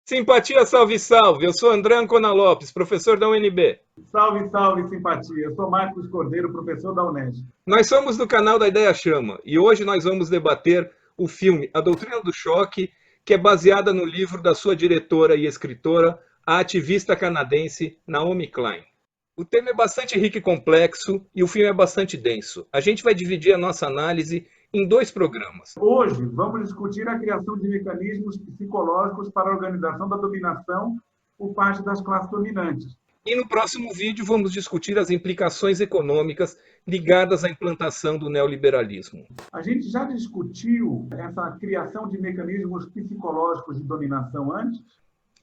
Simpatia, salve, salve! Eu sou André Ancona Lopes, professor da UNB. Salve, salve, simpatia. Eu sou Marcos Cordeiro, professor da Unesp. Nós somos do canal da Ideia Chama e hoje nós vamos debater o filme A Doutrina do Choque, que é baseada no livro da sua diretora e escritora, a ativista canadense Naomi Klein. O tema é bastante rico e complexo e o filme é bastante denso. A gente vai dividir a nossa análise em dois programas. Hoje vamos discutir a criação de mecanismos psicológicos para a organização da dominação por parte das classes dominantes. E no próximo vídeo vamos discutir as implicações econômicas ligadas à implantação do neoliberalismo. A gente já discutiu essa criação de mecanismos psicológicos de dominação antes?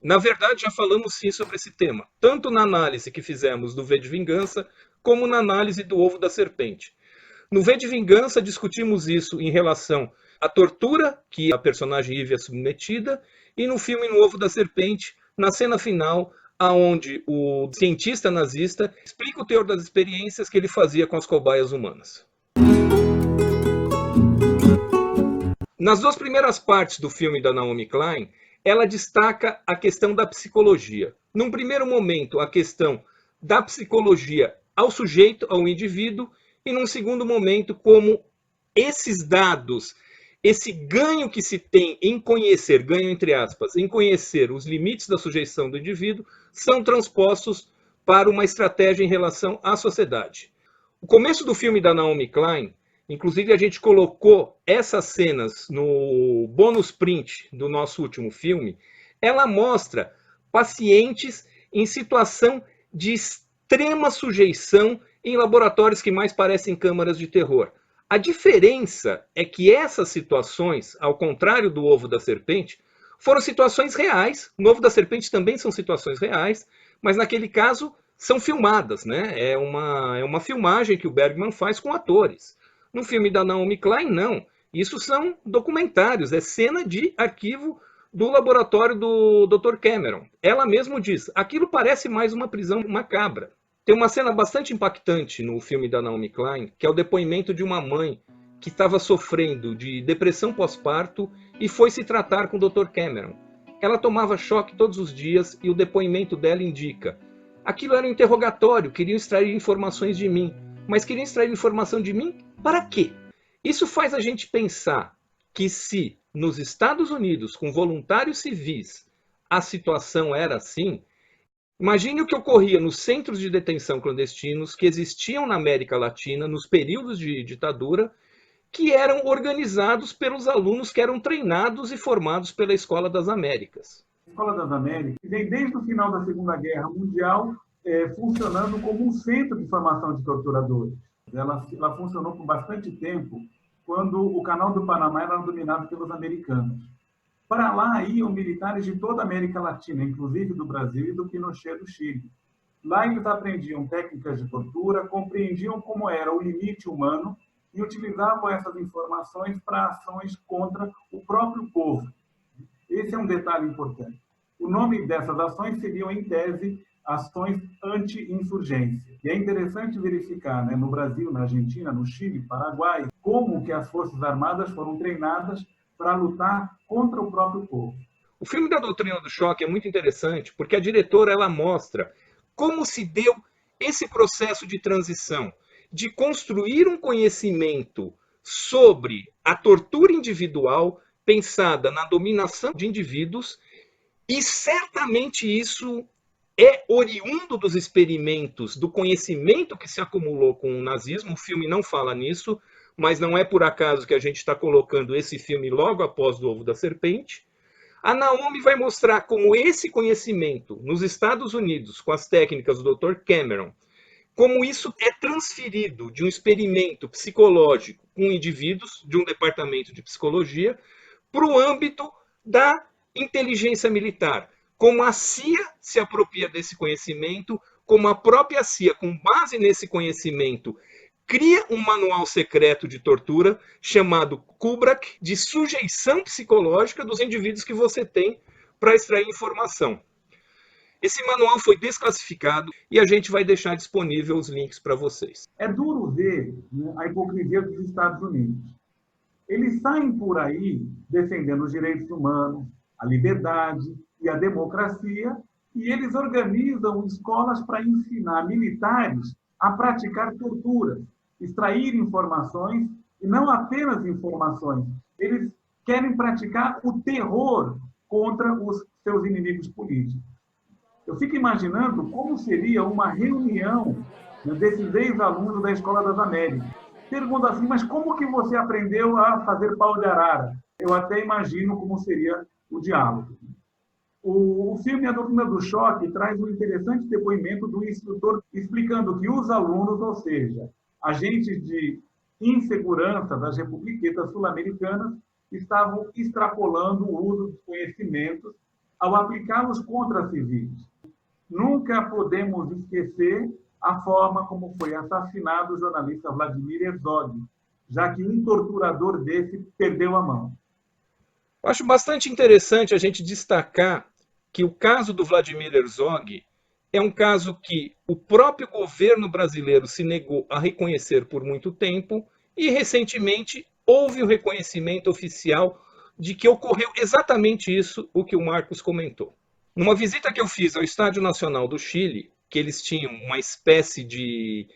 Na verdade, já falamos sim sobre esse tema, tanto na análise que fizemos do V de Vingança, como na análise do Ovo da Serpente. No V de Vingança, discutimos isso em relação à tortura que a personagem Eve é submetida, e no filme No Ovo da Serpente, na cena final, aonde o cientista nazista explica o teor das experiências que ele fazia com as cobaias humanas. Nas duas primeiras partes do filme da Naomi Klein, ela destaca a questão da psicologia. Num primeiro momento, a questão da psicologia ao sujeito, ao indivíduo, e num segundo momento, como esses dados, esse ganho que se tem em conhecer, ganho entre aspas, em conhecer os limites da sujeição do indivíduo, são transpostos para uma estratégia em relação à sociedade. O começo do filme da Naomi Klein, inclusive a gente colocou essas cenas no bônus print do nosso último filme, ela mostra pacientes em situação de extrema sujeição em laboratórios que mais parecem câmaras de terror. A diferença é que essas situações, ao contrário do Ovo da Serpente, foram situações reais. No Ovo da Serpente também são situações reais, mas naquele caso são filmadas, né? É uma filmagem que o Bergman faz com atores. No filme da Naomi Klein, não. Isso são documentários, é cena de arquivo do laboratório do Dr. Cameron. Ela mesma diz, aquilo parece mais uma prisão macabra. Tem uma cena bastante impactante no filme da Naomi Klein, que é o depoimento de uma mãe que estava sofrendo de depressão pós-parto e foi se tratar com o Dr. Cameron. Ela tomava choque todos os dias e o depoimento dela indica: aquilo era um interrogatório, queriam extrair informações de mim. Mas queriam extrair informação de mim para quê? Isso faz a gente pensar que se nos Estados Unidos, com voluntários civis, a situação era assim, imagine o que ocorria nos centros de detenção clandestinos que existiam na América Latina nos períodos de ditadura, que eram organizados pelos alunos que eram treinados e formados pela Escola das Américas. A Escola das Américas vem desde o final da Segunda Guerra Mundial funcionando como um centro de formação de torturadores. Ela funcionou por bastante tempo quando o Canal do Panamá era dominado pelos americanos. Para lá iam militares de toda a América Latina, inclusive do Brasil e do Pinochet do Chile. Lá eles aprendiam técnicas de tortura, compreendiam como era o limite humano e utilizavam essas informações para ações contra o próprio povo. Esse é um detalhe importante. O nome dessas ações seriam, em tese, ações anti-insurgência. E é interessante verificar, né, no Brasil, na Argentina, no Chile, Paraguai, como que as Forças Armadas foram treinadas para lutar contra o próprio povo. O filme da Doutrina do Choque é muito interessante porque a diretora ela mostra como se deu esse processo de transição, de construir um conhecimento sobre a tortura individual pensada na dominação de indivíduos, e certamente isso é oriundo dos experimentos, do conhecimento que se acumulou com o nazismo. O filme não fala nisso, mas não é por acaso que a gente está colocando esse filme logo após o Ovo da Serpente. A Naomi vai mostrar como esse conhecimento nos Estados Unidos, com as técnicas do Dr. Cameron, como isso é transferido de um experimento psicológico com indivíduos, de um departamento de psicologia, para o âmbito da inteligência militar. Como a CIA se apropria desse conhecimento, como a própria CIA, com base nesse conhecimento, cria um manual secreto de tortura chamado Kubrick, de sujeição psicológica dos indivíduos que você tem para extrair informação. Esse manual foi desclassificado e a gente vai deixar disponível os links para vocês. É duro ver, né, a hipocrisia dos Estados Unidos. Eles saem por aí defendendo os direitos humanos, a liberdade e a democracia, e eles organizam escolas para ensinar militares a praticar tortura, extrair informações, e não apenas informações. Eles querem praticar o terror contra os seus inimigos políticos. Eu fico imaginando como seria uma reunião, né, desses ex-alunos da Escola das Américas. Pergunto assim, mas como que você aprendeu a fazer pau de arara? Eu até imagino como seria o diálogo. O filme A Doutrina do Choque traz um interessante depoimento do instrutor explicando que os alunos, ou seja, agentes de insegurança das republiquetas sul-americanas, estavam extrapolando o uso dos conhecimentos ao aplicá-los contra civis. Nunca podemos esquecer a forma como foi assassinado o jornalista Vladimir Herzog, já que um torturador desse perdeu a mão. Eu acho bastante interessante a gente destacar que o caso do Vladimir Herzog é um caso que o próprio governo brasileiro se negou a reconhecer por muito tempo e, recentemente, houve o reconhecimento oficial de que ocorreu exatamente isso, o que o Marcos comentou. Numa visita que eu fiz ao Estádio Nacional do Chile, que eles tinham uma espécie de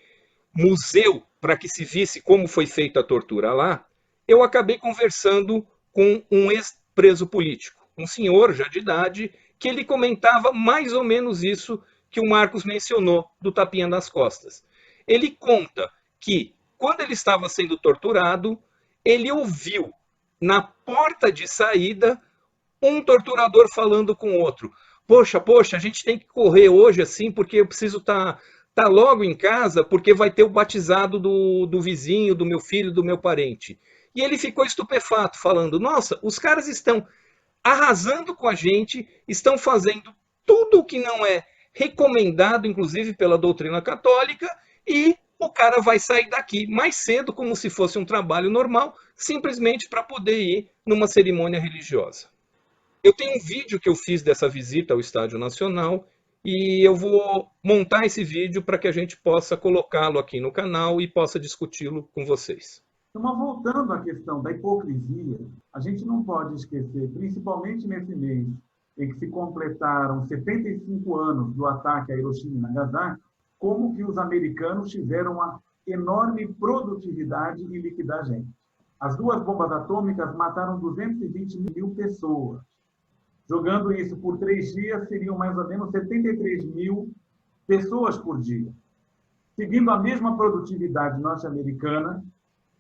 museu para que se visse como foi feita a tortura lá, eu acabei conversando com um ex-preso político, um senhor já de idade, que ele comentava mais ou menos isso que o Marcos mencionou, do tapinha nas costas. Ele conta que, quando ele estava sendo torturado, ele ouviu, na porta de saída, um torturador falando com o outro. Poxa, a gente tem que correr hoje assim, porque eu preciso estar logo em casa, porque vai ter o batizado do vizinho, do meu filho, do meu parente. E ele ficou estupefato, falando, nossa, os caras estão arrasando com a gente, estão fazendo tudo o que não é recomendado, inclusive pela doutrina católica, e o cara vai sair daqui mais cedo, como se fosse um trabalho normal, simplesmente para poder ir numa cerimônia religiosa. Eu tenho um vídeo que eu fiz dessa visita ao Estádio Nacional e eu vou montar esse vídeo para que a gente possa colocá-lo aqui no canal e possa discuti-lo com vocês. Mas voltando à questão da hipocrisia, a gente não pode esquecer, principalmente nesse mês em que se completaram 75 anos do ataque a Hiroshima e Nagasaki, como que os americanos tiveram uma enorme produtividade em liquidar gente. As duas bombas atômicas mataram 220 mil pessoas. Jogando isso por 3 dias, seriam mais ou menos 73 mil pessoas por dia. Seguindo a mesma produtividade norte-americana,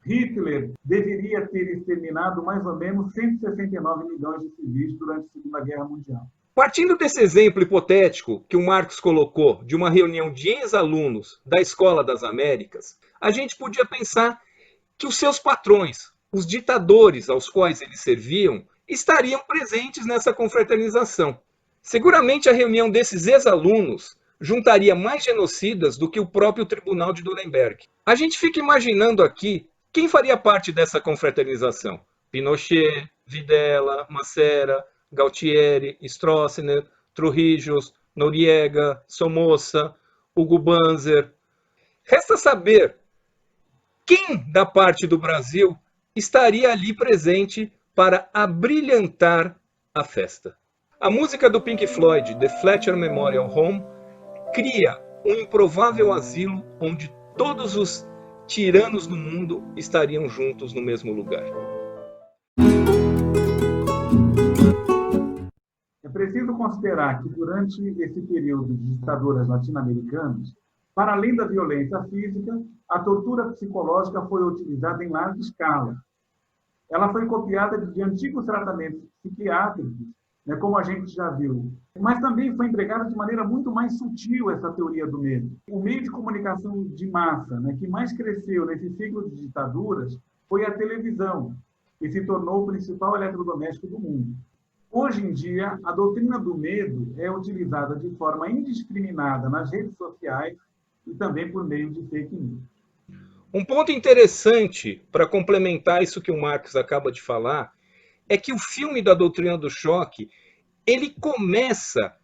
Hitler deveria ter exterminado mais ou menos 169 milhões de civis durante a Segunda Guerra Mundial. Partindo desse exemplo hipotético que o Marcos colocou de uma reunião de ex-alunos da Escola das Américas, a gente podia pensar que os seus patrões, os ditadores aos quais eles serviam, estariam presentes nessa confraternização. Seguramente a reunião desses ex-alunos juntaria mais genocidas do que o próprio Tribunal de Nuremberg. A gente fica imaginando aqui quem faria parte dessa confraternização. Pinochet, Videla, Massera, Galtieri, Stroessner, Trujillo, Noriega, Somoza, Hugo Banzer. Resta saber quem da parte do Brasil estaria ali presente para abrilhantar a festa. A música do Pink Floyd, The Fletcher Memorial Home, cria um improvável asilo onde todos os tiranos do mundo estariam juntos no mesmo lugar. É preciso considerar que durante esse período de ditaduras latino-americanas, para além da violência física, a tortura psicológica foi utilizada em larga escala. Ela foi copiada de antigos tratamentos psiquiátricos, né, como a gente já viu. Mas também foi empregada de maneira muito mais sutil essa teoria do medo. O meio de comunicação de massa, né, que mais cresceu nesse ciclo de ditaduras foi a televisão, que se tornou o principal eletrodoméstico do mundo. Hoje em dia, a doutrina do medo é utilizada de forma indiscriminada nas redes sociais e também por meio de fake news. Um ponto interessante para complementar isso que o Marcos acaba de falar é que o filme da Doutrina do Choque, ele começa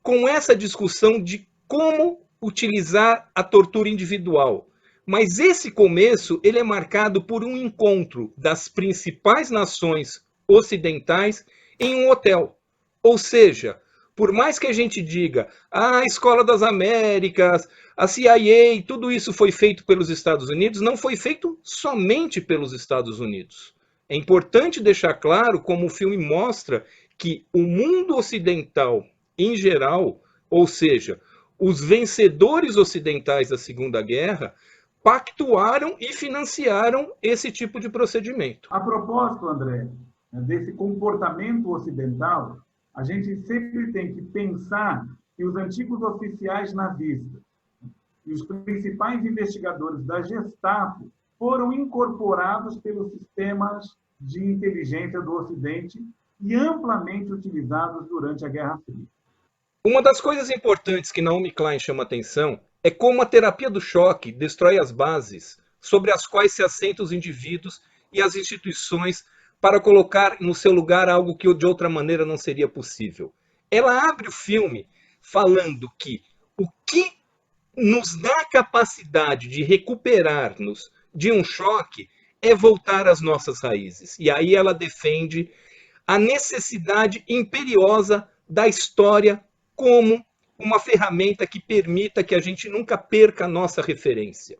com essa discussão de como utilizar a tortura individual. Mas esse começo ele é marcado por um encontro das principais nações ocidentais em um hotel. Ou seja, Por mais que a gente diga, a Escola das Américas, a CIA, tudo isso foi feito pelos Estados Unidos, não foi feito somente pelos Estados Unidos. É importante deixar claro como o filme mostra que o mundo ocidental, em geral, ou seja, os vencedores ocidentais da Segunda Guerra, pactuaram e financiaram esse tipo de procedimento. A propósito, André, desse comportamento ocidental, a gente sempre tem que pensar que os antigos oficiais nazistas e os principais investigadores da Gestapo foram incorporados pelos sistemas de inteligência do Ocidente e amplamente utilizados durante a Guerra Fria. Uma das coisas importantes que Naomi Klein chama atenção é como a terapia do choque destrói as bases sobre as quais se assentam os indivíduos e as instituições para colocar no seu lugar algo que de outra maneira não seria possível. Ela abre o filme falando que o que nos dá a capacidade de recuperar-nos de um choque é voltar às nossas raízes. E aí ela defende a necessidade imperiosa da história como uma ferramenta que permita que a gente nunca perca a nossa referência.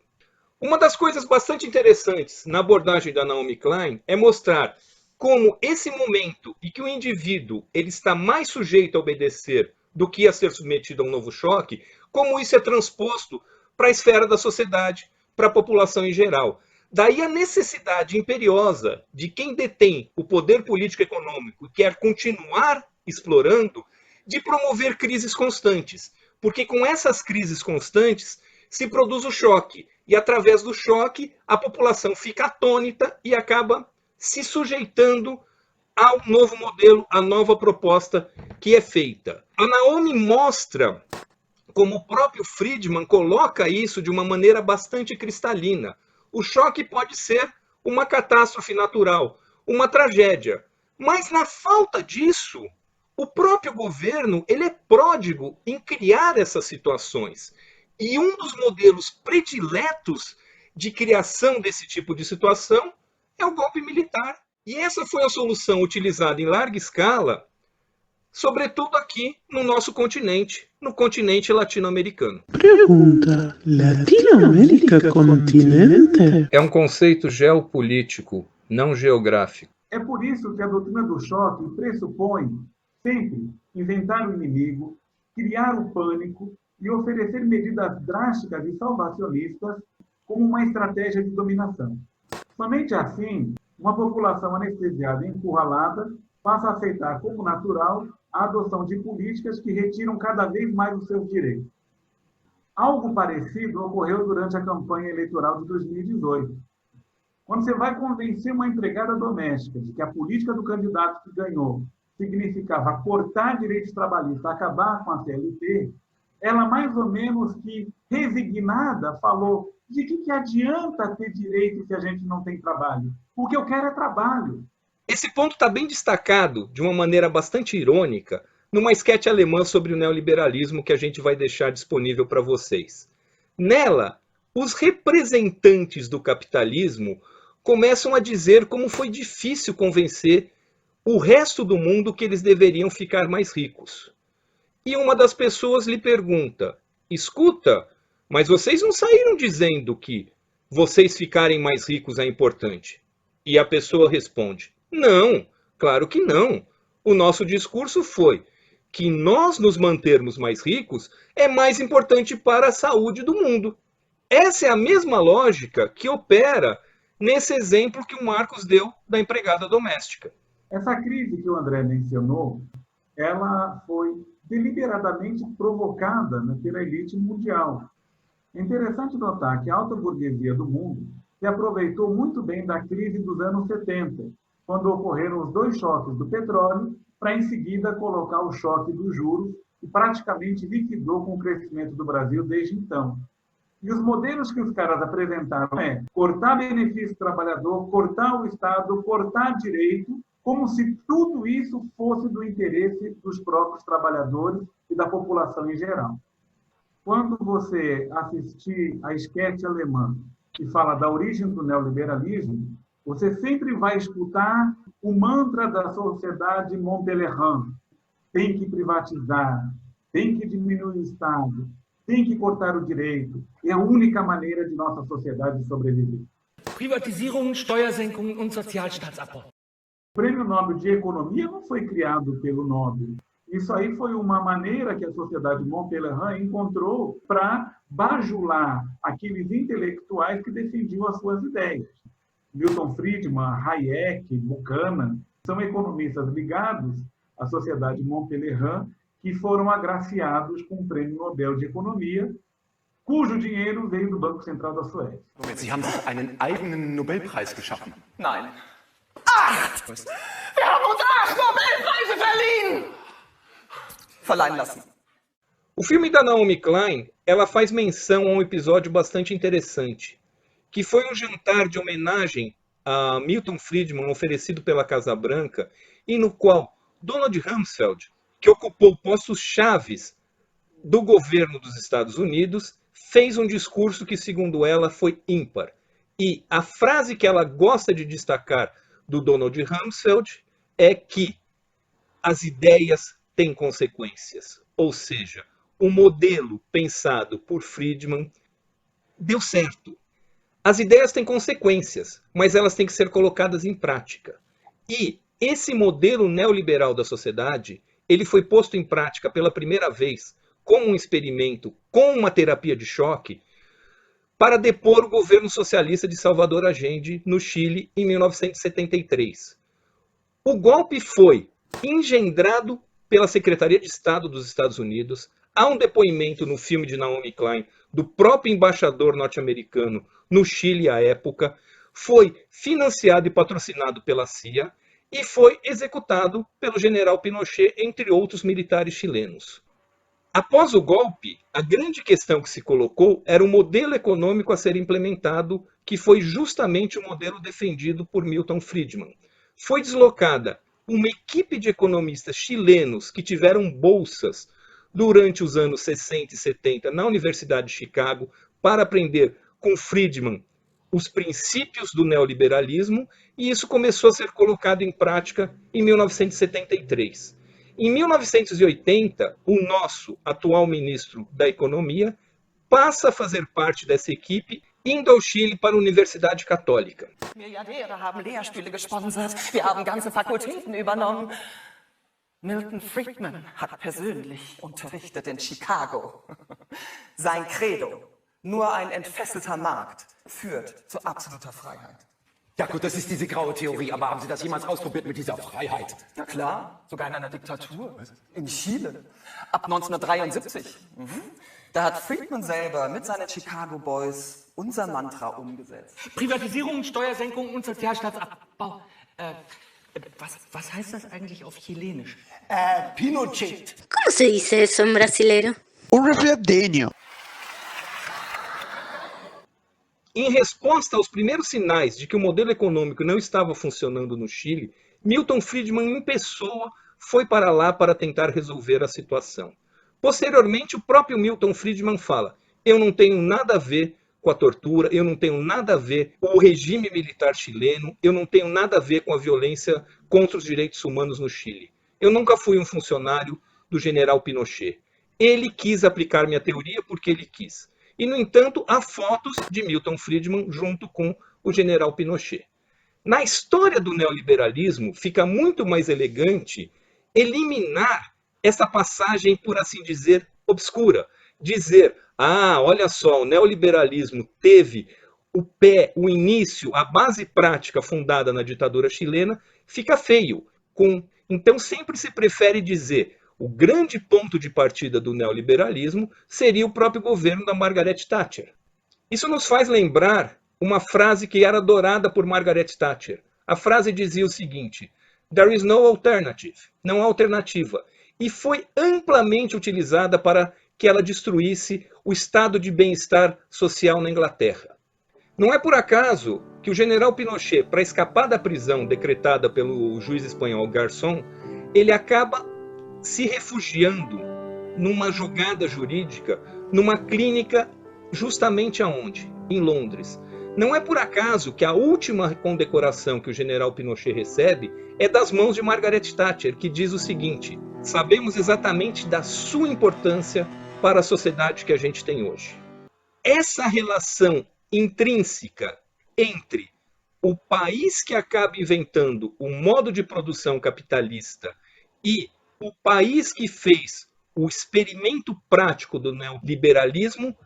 Uma das coisas bastante interessantes na abordagem da Naomi Klein é mostrar como esse momento em que o indivíduo ele está mais sujeito a obedecer do que a ser submetido a um novo choque, como isso é transposto para a esfera da sociedade, para a população em geral. Daí a necessidade imperiosa de quem detém o poder político e econômico e quer continuar explorando, de promover crises constantes. Porque com essas crises constantes se produz o choque. E através do choque, a população fica atônita e acaba se sujeitando ao novo modelo, à nova proposta que é feita. A Naomi mostra como o próprio Friedman coloca isso de uma maneira bastante cristalina. O choque pode ser uma catástrofe natural, uma tragédia. Mas na falta disso, o próprio governo ele é pródigo em criar essas situações. E um dos modelos prediletos de criação desse tipo de situação é o golpe militar. E essa foi a solução utilizada em larga escala, sobretudo aqui no nosso continente, no continente latino-americano. Pergunta: Latinoamérica continente? É um conceito geopolítico, não geográfico. É por isso que a doutrina do choque pressupõe sempre inventar o inimigo, criar o pânico e oferecer medidas drásticas e salvacionistas como uma estratégia de dominação. Somente assim, uma população anestesiada e encurralada passa a aceitar como natural a adoção de políticas que retiram cada vez mais os seus direitos. Algo parecido ocorreu durante a campanha eleitoral de 2018. Quando você vai convencer uma empregada doméstica de que a política do candidato que ganhou significava cortar direitos trabalhistas, acabar com a CLT, ela mais ou menos que resignada falou: de que adianta ter direito se a gente não tem trabalho? O que eu quero é trabalho. Esse ponto está bem destacado, de uma maneira bastante irônica, numa esquete alemã sobre o neoliberalismo que a gente vai deixar disponível para vocês. Nela, os representantes do capitalismo começam a dizer como foi difícil convencer o resto do mundo que eles deveriam ficar mais ricos. E uma das pessoas lhe pergunta: escuta, mas vocês não saíram dizendo que vocês ficarem mais ricos é importante? E a pessoa responde: não, claro que não. O nosso discurso foi que nós nos mantermos mais ricos é mais importante para a saúde do mundo. Essa é a mesma lógica que opera nesse exemplo que o Marcos deu da empregada doméstica. Essa crise que o André mencionou, ela foi deliberadamente provocada pela elite mundial. É interessante notar que a alta burguesia do mundo se aproveitou muito bem da crise dos anos 70, quando ocorreram os dois choques do petróleo, para em seguida colocar o choque dos juros, que praticamente liquidou com o crescimento do Brasil desde então. E os modelos que os caras apresentaram é cortar benefício do trabalhador, cortar o Estado, cortar direito, como se tudo isso fosse do interesse dos próprios trabalhadores e da população em geral. Quando você assistir a esquete alemã que fala da origem do neoliberalismo, você sempre vai escutar o mantra da sociedade Montpellier, tem que privatizar, tem que diminuir o Estado, tem que cortar o direito. É a única maneira de nossa sociedade sobreviver. Privatisierung, Steuersenkungen und Sozialstaatsabbau. O Prêmio Nobel de Economia não foi criado pelo Nobel. Isso aí foi uma maneira que a Sociedade Montpellier encontrou para bajular aqueles intelectuais que defendiam as suas ideias. Milton Friedman, Hayek, Buchanan, são economistas ligados à Sociedade Montpellier que foram agraciados com o Prêmio Nobel de Economia, cujo dinheiro veio do Banco Central da Suécia. Sie haben sich einen eigenen Nobelpreis geschaffen. Nein. 8! Wir haben uns 8 Nobelpreise verliehen! Verleihen lassen. O filme da Naomi Klein, ela faz menção a um episódio bastante interessante, que foi um jantar de homenagem a Milton Friedman oferecido pela Casa Branca, e no qual Donald Rumsfeld, que ocupou postos chaves do governo dos Estados Unidos, fez um discurso que, segundo ela, foi ímpar. E a frase que ela gosta de destacar do Donald Rumsfeld é que as ideias têm consequências. Ou seja, o modelo pensado por Friedman deu certo. As ideias têm consequências, mas elas têm que ser colocadas em prática. E esse modelo neoliberal da sociedade, ele foi posto em prática pela primeira vez como um experimento, com uma terapia de choque, para depor o governo socialista de Salvador Allende no Chile em 1973. O golpe foi engendrado pela Secretaria de Estado dos Estados Unidos. Há um depoimento no filme de Naomi Klein do próprio embaixador norte-americano no Chile à época, foi financiado e patrocinado pela CIA e foi executado pelo general Pinochet, entre outros militares chilenos. Após o golpe, a grande questão que se colocou era o modelo econômico a ser implementado, que foi justamente o modelo defendido por Milton Friedman. Foi deslocada uma equipe de economistas chilenos que tiveram bolsas durante os anos 60 e 70 na Universidade de Chicago para aprender com Friedman os princípios do neoliberalismo, e isso começou a ser colocado em prática em 1973. Em 1980, o nosso atual ministro da Economia passa a fazer parte dessa equipe, indo ao Chile para a Universidade Católica. Milliardäre haben Lehrstühle gesponsert, wir haben ganze Fakultäten übernommen. Milton Friedman hat persönlich unterrichtet in Chicago. Sein Credo: nur ein entfesselter Markt führt zu absoluter Freiheit. Ja gut, das ist diese graue Theorie, aber haben Sie das jemals ausprobiert mit dieser Freiheit? Na klar, sogar in einer Diktatur. In Chile. Ab 1973. Da hat Friedman selber mit seinen Chicago Boys unser Mantra umgesetzt. Privatisierung, Steuersenkung und Sozialstaatsabbau. Was heißt das eigentlich auf Chilenisch? Pinochet. ¿Cómo se dice eso en brasileiro? Reverdenio. Em resposta aos primeiros sinais de que o modelo econômico não estava funcionando no Chile, Milton Friedman, em pessoa, foi para lá para tentar resolver a situação. Posteriormente, o próprio Milton Friedman fala: eu não tenho nada a ver com a tortura, eu não tenho nada a ver com o regime militar chileno, eu não tenho nada a ver com a violência contra os direitos humanos no Chile. Eu nunca fui um funcionário do general Pinochet. Ele quis aplicar minha teoria porque ele quis. E, no entanto, há fotos de Milton Friedman junto com o general Pinochet. Na história do neoliberalismo, fica muito mais elegante eliminar essa passagem, por assim dizer, obscura. Dizer: olha só, o neoliberalismo teve o início, a base prática fundada na ditadura chilena, fica feio. Então sempre se prefere dizer: o grande ponto de partida do neoliberalismo seria o próprio governo da Margaret Thatcher. Isso nos faz lembrar uma frase que era adorada por Margaret Thatcher. A frase dizia o seguinte: "There is no alternative", não há alternativa. E foi amplamente utilizada para que ela destruísse o estado de bem-estar social na Inglaterra. Não é por acaso que o general Pinochet, para escapar da prisão decretada pelo juiz espanhol Garzón, ele acaba se refugiando numa jogada jurídica, numa clínica justamente aonde? Em Londres. Não é por acaso que a última condecoração que o general Pinochet recebe é das mãos de Margaret Thatcher, que diz o seguinte: sabemos exatamente da sua importância para a sociedade que a gente tem hoje. Essa relação intrínseca entre o país que acaba inventando o modo de produção capitalista e o país que fez o experimento prático do neoliberalismo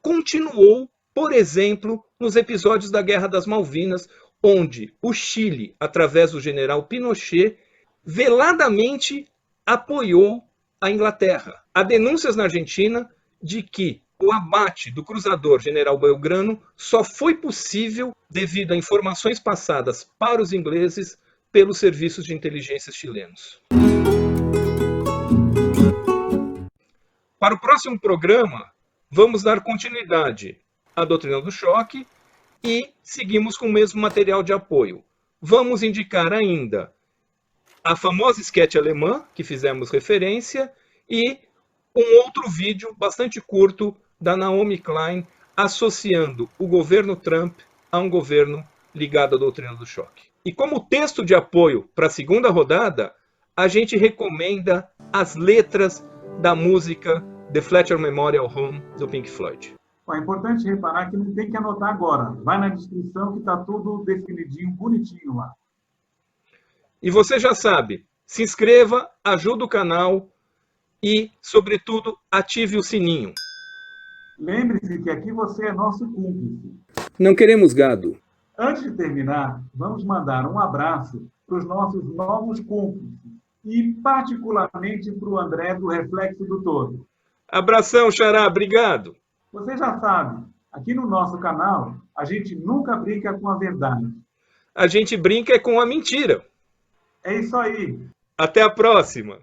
continuou, por exemplo, nos episódios da Guerra das Malvinas, onde o Chile, através do general Pinochet, veladamente apoiou a Inglaterra. Há denúncias na Argentina de que o abate do cruzador General Belgrano só foi possível devido a informações passadas para os ingleses pelos serviços de inteligência chilenos. Para o próximo programa, vamos dar continuidade à doutrina do choque e seguimos com o mesmo material de apoio. Vamos indicar ainda a famosa esquete alemã, que fizemos referência, e um outro vídeo bastante curto da Naomi Klein, associando o governo Trump a um governo ligado à doutrina do choque. E como texto de apoio para a segunda rodada, a gente recomenda as letras da música The Fletcher Memorial Home, do Pink Floyd. É importante reparar que não tem que anotar agora. Vai na descrição que está tudo definidinho, bonitinho lá. E você já sabe, se inscreva, ajude o canal e, sobretudo, ative o sininho. Lembre-se que aqui você é nosso cúmplice. Não queremos gado. Antes de terminar, vamos mandar um abraço para os nossos novos cúmplices e, particularmente, para o André do Reflexo do Todo. Abração, Xará, obrigado. Você já sabe, aqui no nosso canal, a gente nunca brinca com a verdade. A gente brinca com a mentira. É isso aí. Até a próxima.